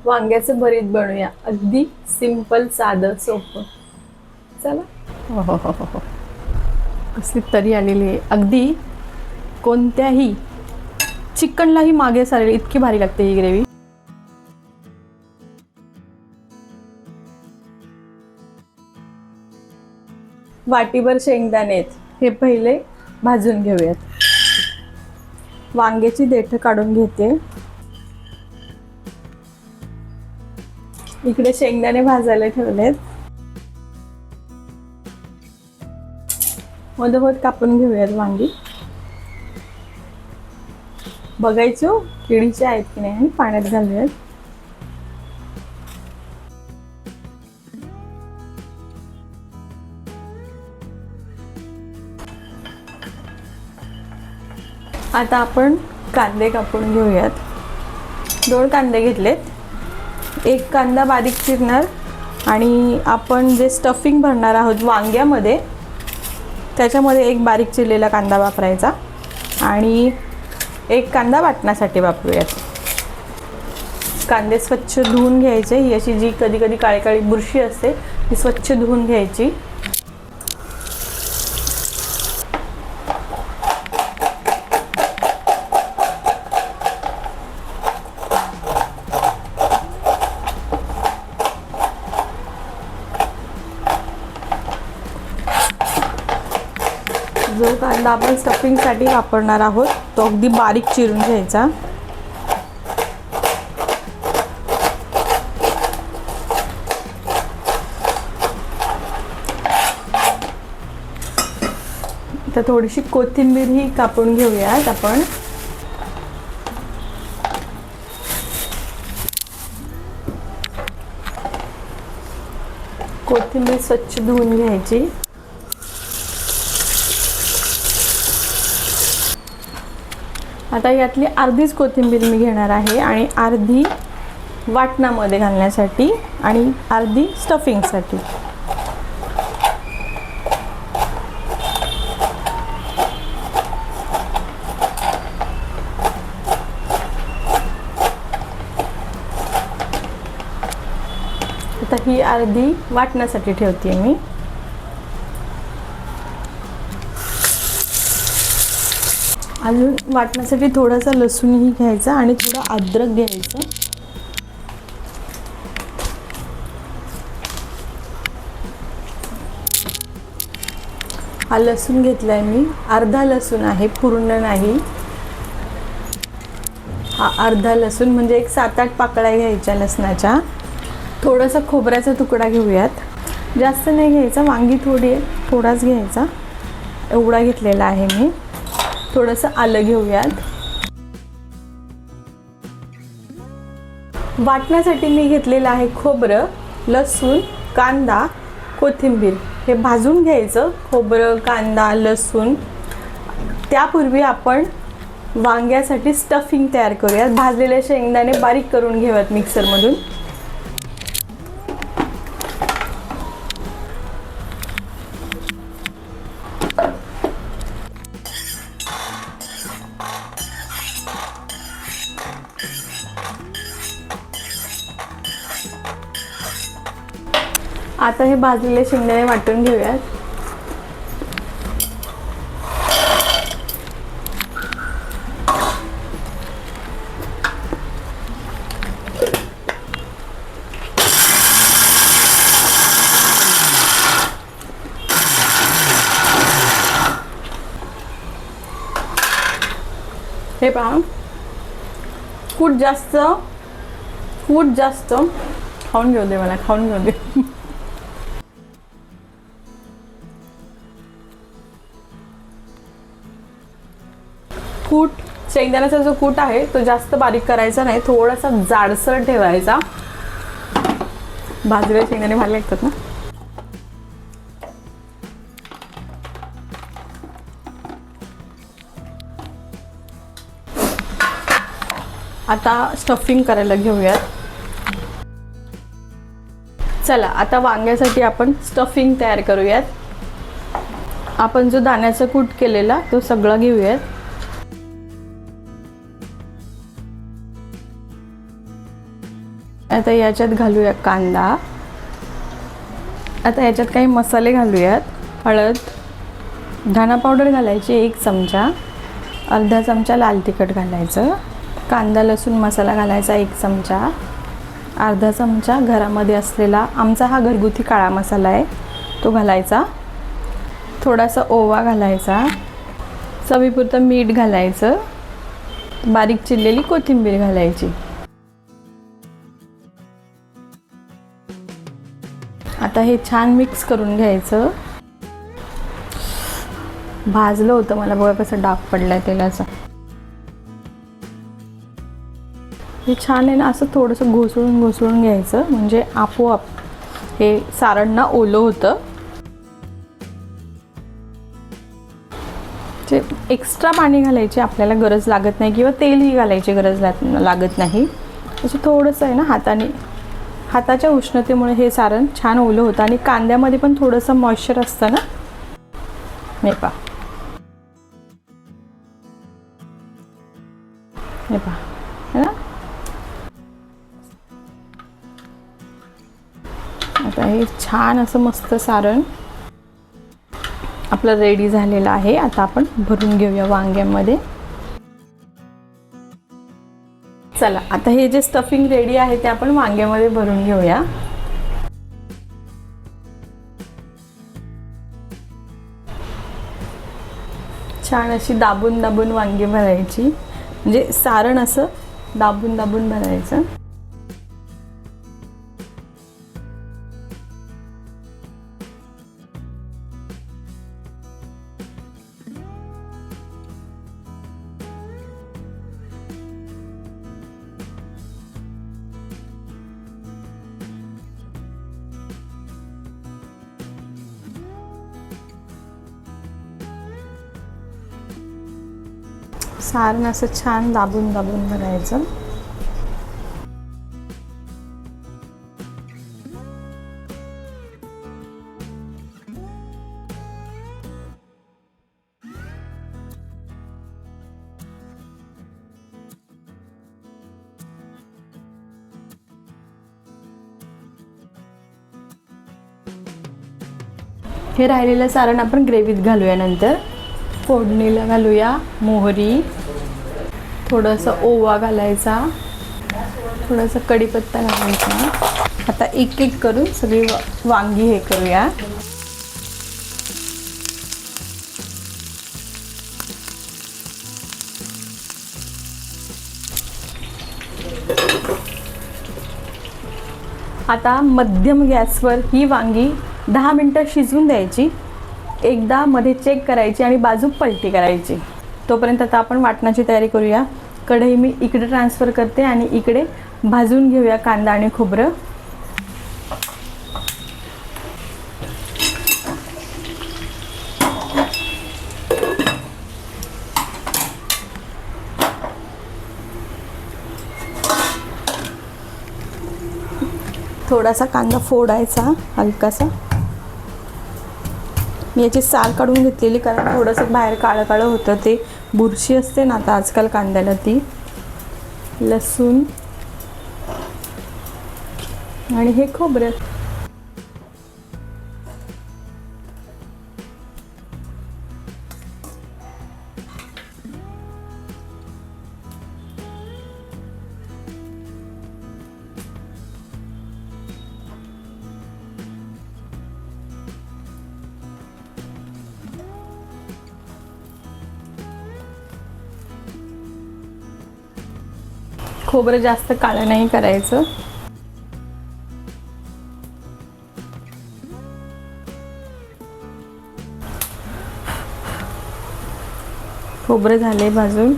वांग्याचं भरीत बनवूया. अगदी सिंपल, साधं, सोपं. चला. हो हो हो हो, कसली तरी आलेली आहे. अगदी कोणत्याही चिकनलाही मागे सारेल इतकी भारी लागते ही ग्रेव्ही. वाटीभर शेंगदाणे आहेत, हे पहिले भाजून घेऊयात. वांग्याची देठं काढून घेते. इकडे शेंगदाणे भाजायला ठेवलेत. मधोमध कापून घेऊयात वांगी. बघायचो किडीचे आहेत की नाही आणि पाण्यात घालूयात. आता आपण कांदे कापून घेऊयात. 2 कांदे घेतलेत. 1 कांदा बारीक चिरणार आणि आपण जे स्टफिंग भरणार आहोत वांग्यामध्ये त्याच्यामध्ये 1 बारीक चिरलेला कांदा वापरायचा आणि 1 कांदा वाटण्यासाठी वापरूयात. कांदे स्वच्छ धुवून घ्यायचे. ही अशी जी कधी कधी काळी काळी बुरशी असते ती स्वच्छ धुवून घ्यायची. जो कांदा आपण स्टफिंगसाठी वापरणार आहोत तो अगदी बारीक चिरून घ्यायचा. आता थोडीशी कोथिंबीर ही कापून घेऊयात आपण. कोथिंबीर स्वच्छ धुवून घ्यायची. आता यातली अर्धीच कोथिंबीर मी घेणार आहे आणि अर्धी वाटणामध्ये घालण्यासाठी आणि अर्धी स्टफिंगसाठी. आता ही अर्धी वाटण्यासाठी ठेवते मी. अजून वाटण्यासाठी थोडासा लसूणही घ्यायचा आणि थोडं अद्रक घ्यायचं. हा लसूण घेतलाय मी. अर्धा लसूण आहे, पूर्ण नाही. हा अर्धा लसूण म्हणजे एक 7-8 पाकळ्या घ्यायच्या लसणाच्या. थोडासा खोबऱ्याचा तुकडा घेऊयात. जास्त नाही घ्यायचा, वांगी थोडाच घ्यायचा. एवढा घेतलेला आहे मी. थोडंसं आलं घेऊयात. वाटण्यासाठी मी घेतलेलं आहे खोबरं, लसूण, कांदा, कोथिंबीर. हे भाजून घ्यायचं खोबरं, कांदा, लसूण. त्यापूर्वी आपण वांग्यासाठी स्टफिंग तयार करूयात. भाजलेले शेंगदाणे बारीक करून घेऊयात मिक्सरमधून. आता हे भाजलेले शेंगदाणे वाटून घेऊयात. हे पहा, कूट जास्त खाऊन घेऊ दे मला, खाऊन घेऊ दे. कूट शेंगदाण्याचा जो कूट आहे तो जास्त बारीक करायचा नाही, थोडासा जाडसर ठेवायचा. भाजलेले शेंगदाणे भारी लागतात ना. आता स्टफिंग करायला घेऊयात. चला आता वांग्यासाठी आपण स्टफिंग तयार करूयात. आपण जो दाण्याचा कूट केलेला तो सगळा घेऊयात. आता याच्यात घालूया कांदा. आता याच्यात काही मसाले घालूयात. हळद, धना पावडर घालायची 1 चमचा, अर्धा चमचा लाल तिखट घालायचं, कांदा लसूण मसाला घालायचा 1 चमचा, अर्धा चमचा घरामध्ये असलेला आमचा हा घरगुती काळा मसाला आहे तो घालायचा, थोडासा ओवा घालायचा, चवीपुरतं मीठ घालायचं, बारीक चिरलेली कोथिंबीर घालायची. आता हे छान मिक्स करून घ्यायचं. भाजलं होतं मला, बघा कसं डाग पडलाय तेलाचा. हे छान आहे ना, असं थोडंसं घोसळून घ्यायचं, म्हणजे आपोआप हे सारण ना ओलं होतं. जे एक्स्ट्रा पाणी घालायची आपल्याला गरज लागत नाही, किंवा तेलही घालायची गरज लागत नाही. असं थोडंसं आहे ना, हाताच्या उष्णतेमुळे हे सारण छान ओलं होतं. आणि कांद्यामध्ये पण थोडंसं मॉइश्चर असतं ना, हे पहा, हे पहा, है ना. आता हे छान असं मस्त सारण आपलं रेडी झालेलं आहे. आता आपण भरून घेऊया वांग्यामध्ये. चला, आता हे जे स्टफिंग रेडी आहे ते आपण वांग्यामध्ये भरून घेऊया. छान अशी दाबून दाबून वांगी भरायची, म्हणजे सारण असं दाबून दाबून भरायचं. सारण असं छान दाबून दाबून भरायचं. हे राहिलेलं सारण आपण ग्रेव्हीत घालूया. नंतर फोडणीला घालूया मोहरी, थोडंसं ओवा घालायचा, थोडासा कढीपत्ता घालायचा. आता एक एक करून सगळी वांगी हे करूया. आता मध्यम गॅसवर ही वांगी 10 मिनटं शिजवून द्यायची. एकदा मध्ये चेक करायची आणि बाजू पलटी करायची. तोपर्यंत आता आपण वाटणाची तयारी करूया. कढई मी इकडे ट्रान्सफर करते आणि इकडे भाजून घेऊया कांदा आणि खोबरं. थोडासा कांदा फोडायचा हलकासा. मी याची साल काढून घेतलेली, कारण थोडंसं बाहेर काळं काळं होतं, ते बुरशी असते ना आता आजकाल कांद्याला ती. लसूण आणि हे खोबरं. खोबरं जास्त काळं नाही करायचं. खोबरं झाले भाजून.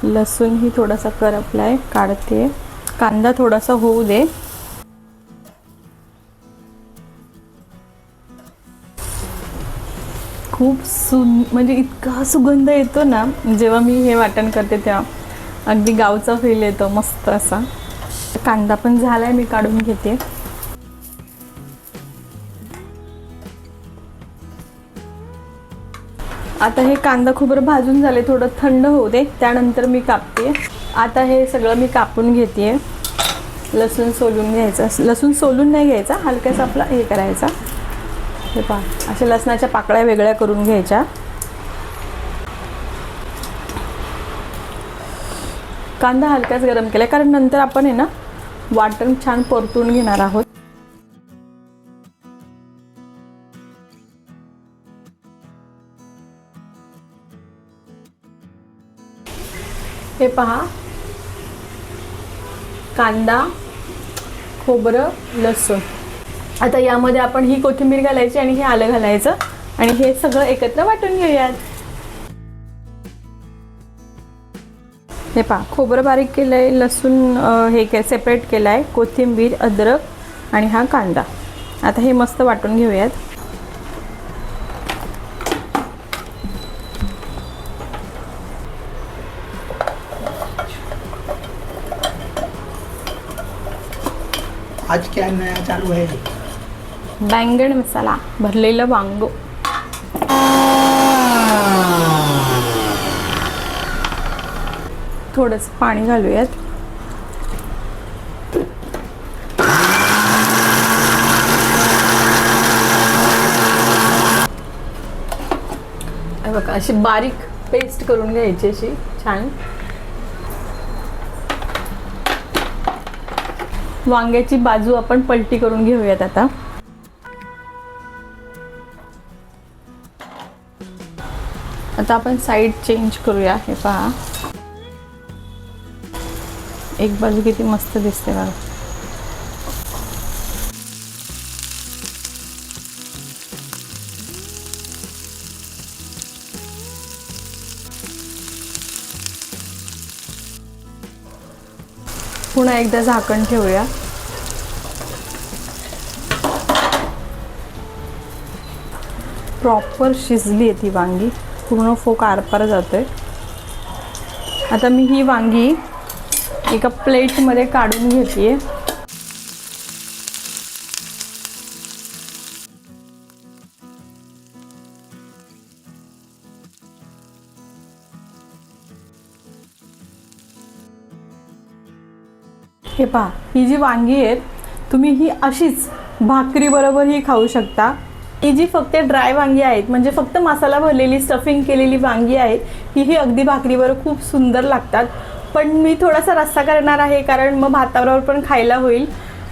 लसूण ही थोडासा करपलाय, काढते. कांदा थोडासा होऊ दे. खूप म्हणजे इतका सुगंध येतो ना जेव्हा मी हे वाटण करते तेव्हा. अगदी गावचा फील येतो मस्त असा. कांदा पण झालाय, मी काढून घेते. आता हे कांदा खोबरं भाजून झाले, थोडं थंड होऊ दे, त्यानंतर मी कापते. आता हे सगळं मी कापून घेते. लसूण सोलून घ्यायचा, लसूण सोलून नाही घ्यायचा, हलक्याचा आपला हे करायचा. हे पहा, अशा लसणाच्या पाकळ्या वेगळ्या करून घ्यायच्या. कांदा हलकाच गरम केला कारण नंतर आपण आहे ना वाटण छान परतून घेणार आहोत. हे पहा, कांदा, खोबरं, लसूण. आता यामध्ये आपण ही कोथिंबीर घालायची आणि हे आलं घालायचं आणि हे सगळं एकत्र वाटून घेऊयात. हे पहा, खोबरं बारीक केलं आहे, लसूण हे सेपरेट केलं आहे, कोथिंबीर, अद्रक आणि हा कांदा. आता हे मस्त वाटून घेऊयात. आज क्या नया चालू है? बैंगन मसाला, भरलेलं वांग. थोडंसं पाणी घालूयात. बघा, अशी बारीक पेस्ट करून घ्यायची अशी छान. वांग्याची बाजू आपण पलटी करून घेऊयात. आता आपण साईड चेंज करूया. हे पहा, एक बाजू किती मस्त दिसते बघा. पुन्हा एकदा झाकण ठेवूया. प्रॉपर शिजली आहे ती वांगी, पूर्ण फोक आरपार जातोय. आता मी ही वांगी एका प्लेटमध्ये काढून घेते. हे पहा, ही जी वांगी आहेत तुम्ही ही अशीच भाकरी बरोबर ही खाऊ शकता. ही जी फक्त ड्राय वांगी आहेत म्हणजे फक्त मसाला भरलेली स्टफिंग केलेली वांगी आहेत, ही अगदी भाकरीबरोबर खूप सुंदर लागतात. पण मी थोडासा रस्सा करणार आहे कारण मग भाताबरोबर पण खायला होईल,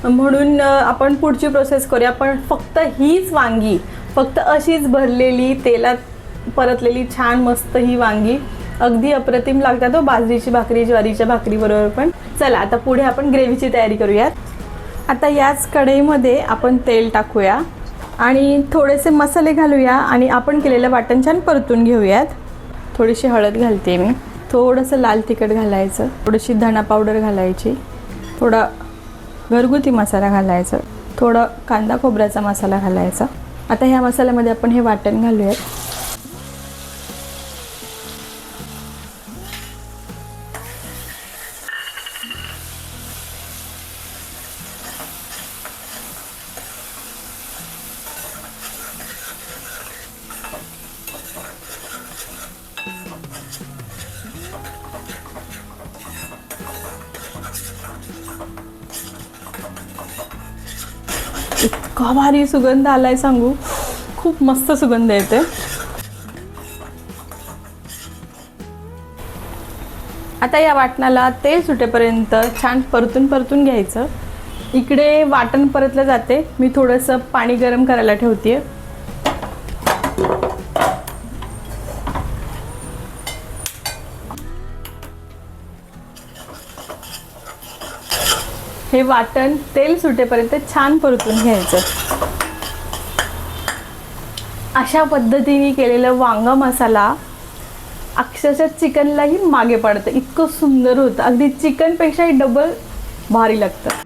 म्हणून आपण पुढची प्रोसेस करूया. पण फक्त हीच वांगी फक्त अशीच भरलेली तेलात परतलेली छान मस्त ही वांगी अगदी अप्रतिम लागतात. बाजरीची भाकरी, ज्वारीच्या भाकरी बरोबर पण. चला आता पुढे आपण ग्रेव्हीची तयारी करूयात. आता याच कढईमध्ये आपण तेल टाकूया आणि थोडेसे मसाले घालूया आणि आपण केलेलं वाटण छान परतून घेऊयात. थोडीशी हळद घालते मी, थोडंसं लाल तिखट घालायचं, थोडीशी धना पावडर घालायची, थोडा घरगुती मसाला घालायचा, थोडा कांदा खोबऱ्याचा मसाला घालायचा. आता ह्या मसाल्यामध्ये आपण हे वाटण घालूयात. इतका भारी सुगंध आलाय सांगू, खूप मस्त सुगंध येते. आता या वाटणाला तेल सुटेपर्यंत छान परतून घ्यायचं. इकडे वाटण परतलं जाते, मी थोडंसं पाणी गरम करायला ठेवते. हे वाटण तेल सुटेपर्यंत छान परतून घ्यायचं. अशा पद्धतीने केलेलं वांगा मसाला अक्षरशः चिकनलाही मागे पडतं, इतकं सुंदर होतं. अगदी चिकनपेक्षाही डबल भारी लागतं.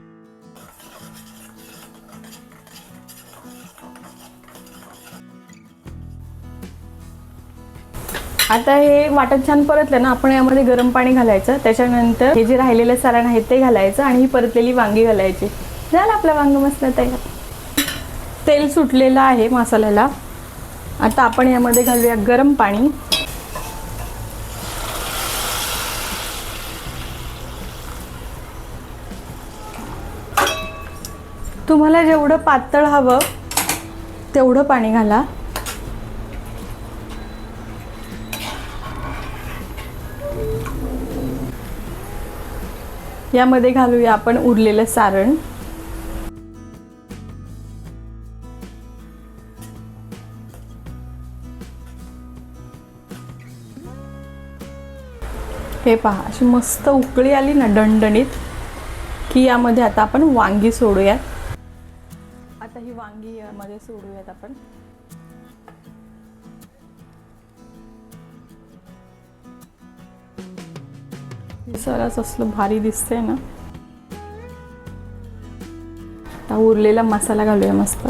आता हे वाटण छान परतलं ना, आपण यामध्ये गरम पाणी घालायचं. त्याच्यानंतर हे जे राहिलेलं सारण आहे ते घालायचं आणि ही परतलेली वांगी घालायची. झालं आपला वांग मसाला तयार. तेल सुटलेलं आहे मसाल्याला. आता आपण यामध्ये घालूया गरम पाणी. तुम्हाला जेवढं पातळ हवं तेवढं पाणी घाला. यामध्ये घालूया आपण उरलेलं सारण. हे पहा, अशी मस्त उकळी आली ना दणदणीत, की यामध्ये आता आपण वांगी सोडूयात. आता ही वांगी यामध्ये सोडूयात आपण. सरस असलं भारी दिसतंय ना. आता उरलेला मसाला घालूया मस्त.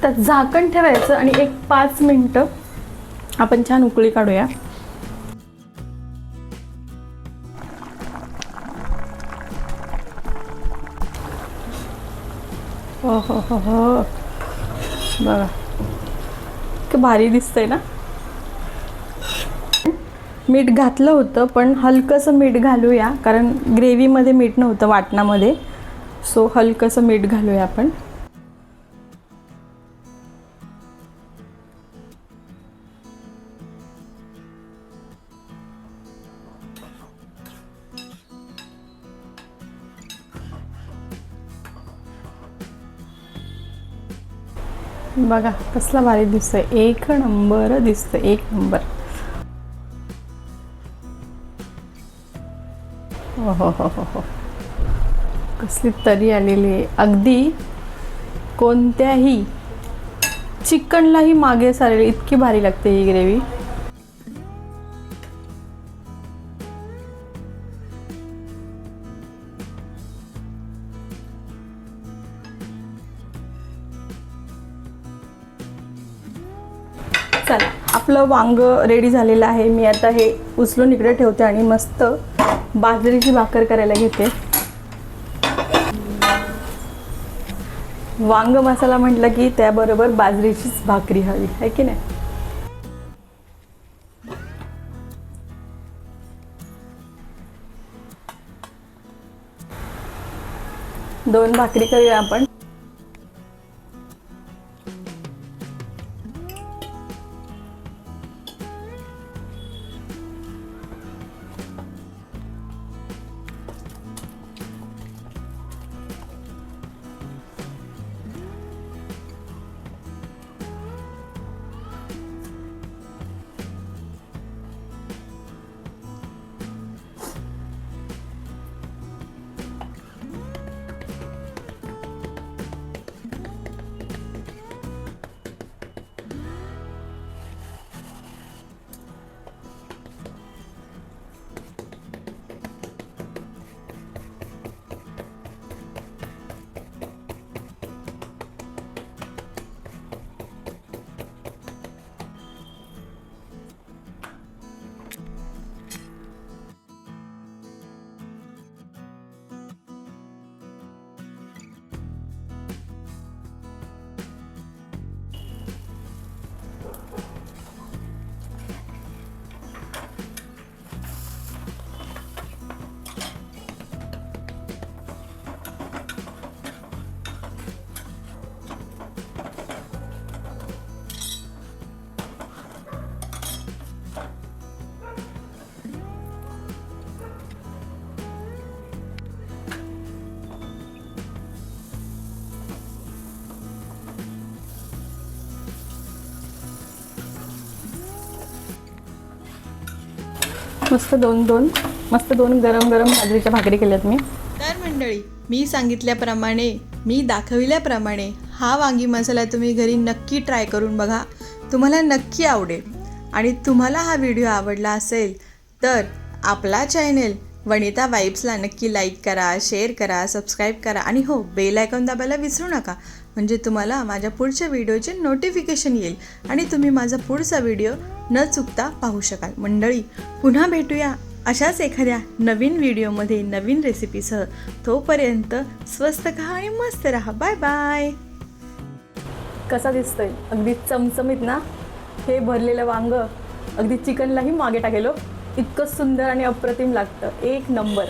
तर झाकण ठेवायचं आणि एक 5 मिनिटं आपण छान उकळी काढूया. हो हो हो हो, बघा किती भारी दिसतंय ना. मीठ घातलं होतं, पण हलकंसं मीठ घालूया, कारण ग्रेव्हीमध्ये मीठ नव्हतं वाटणामध्ये. सो हलकंसं मीठ घालूया आपण. बघा कसला भारी दिसतंय, एक नंबर दिसतंय, एक नंबर. हो हो हो हो हो, कसली तरी आलेली आहे. अगदी कोणत्याही चिकनलाही मागे सारेल इतकी भारी लागते ही ग्रेव्ही. चला, आपलं वांग रेडी झालेलं आहे. मी आता हे उचलून इकडे ठेवते आणि मस्त बाजरीची भाकर करायला घेते. वांग मसाला म्हटलं की त्याबरोबर बाजरीचीच भाकरी हवी आहे की नाही. दोन भाकरी करूया आपण. मस्त दोन गरम गरम बाजरीच्या भाकरी केल्यात मी. तर मंडळी, मी सांगितल्याप्रमाणे, मी दाखविल्याप्रमाणे हा वांगी मसाला तुम्ही घरी नक्की ट्राय करून बघा. तुम्हाला नक्की आवडेल. आणि तुम्हाला हा व्हिडिओ आवडला असेल तर आपला चॅनल वनिता वाइब्सला नक्की लाईक करा, शेअर करा, सबस्क्राईब करा आणि हो, बेल आयकॉन दाबायला विसरू नका. म्हणजे तुम्हाला माझ्या पुढच्या व्हिडिओचे नोटिफिकेशन येईल आणि तुम्ही माझा पुढचा व्हिडिओ न चुकता पाहू शकाल. मंडळी, पुन्हा भेटूया अशाच एखाद्या नवीन व्हिडिओमध्ये नवीन रेसिपीसह. तोपर्यंत स्वस्त खा आणि मस्त राहा. Bye bye. कसा दिसतोय, अगदी चमचमीत ना. हे भरलेलं वांग अगदी चिकनलाही मागे टाकेलो. इतकं सुंदर आणि अप्रतिम लागतं, एक नंबर.